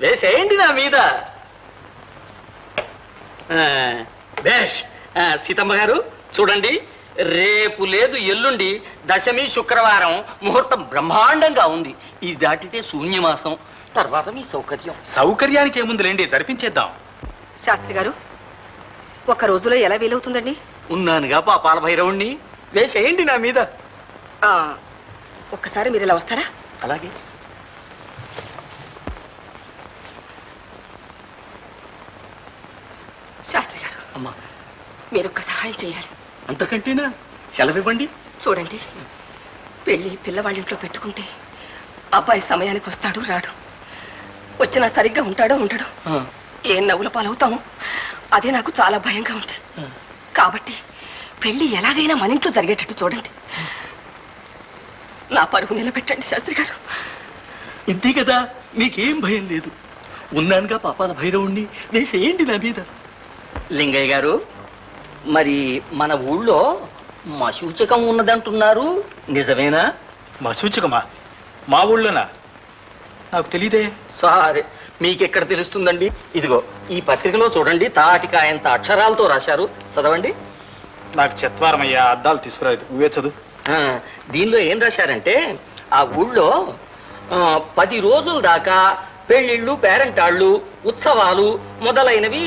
వేసేయండి నా మీద. బేష్. సీతమ్మ గారు చూడండి, రేపు లేదు ఎల్లుండి దశమి శుక్రవారం, ముహూర్తం బ్రహ్మాండంగా ఉంది. ఇది దాటితే శూన్యమాసం, తర్వాత మీ సౌకర్యం. సౌకర్యానికి ఏముందిలేండి, జరిపించేద్దాం. శాస్త్రి గారు, ఒక్క రోజులో ఎలా వీలవుతుందండి? ఉన్నానుగా పాపాల భైరవుణ్ణి, వేసేయండి నా మీద. ఒక్కసారి మీరు ఇలా వస్తారా? అలాగే. శాస్త్రి గారు, అమ్మా, మీరొక్క సహాయం చేయాలి. అంతకంటేనా? సెలవివ్వండి. చూడండి, పెళ్లి పిల్లవాళ్ళింట్లో పెట్టుకుంటే అబ్బాయి సమయానికి వస్తాడు రాడు, వచ్చినా సరిగ్గా ఉంటాడో ఉండడు, ఏం నవ్వుల పాలవుతామో అదే నాకు చాలా భయంగా ఉంది. కాబట్టి పెళ్లి ఎలాగైనా మన ఇంట్లో జరిగేటట్టు చూడండి. నా పరువు నిలబెట్టండి శాస్త్రి గారు. ఇంతే కదా, మీకేం భయం లేదు. ఉన్నానుగా పాపాల భైరవుణ్ణి, వేసేయండి నా మీద. లింగయ్య గారు, మరి మన ఊళ్ళో మశూచకం ఉన్నదంటున్నారు, నిజమేనా? మశూచకమా? మా ఊళ్ళోనా? నాకు తెలీదే. సరే, మీకెక్కడ తెలుస్తుందండి? ఇదిగో ఈ పత్రికలో చూడండి, తాటికాయంత అక్షరాలతో రాశారు, చదవండి. నాకు చెత్వారమయ్యా, అద్దాలు తీసుకురాలేదు, నువ్వే చదువు. దీనిలో ఏం రాశారంటే, ఆ ఊళ్ళో 10 రోజుల దాకా పెళ్లిళ్ళు, పేరంటాళ్ళు, ఉత్సవాలు మొదలైనవి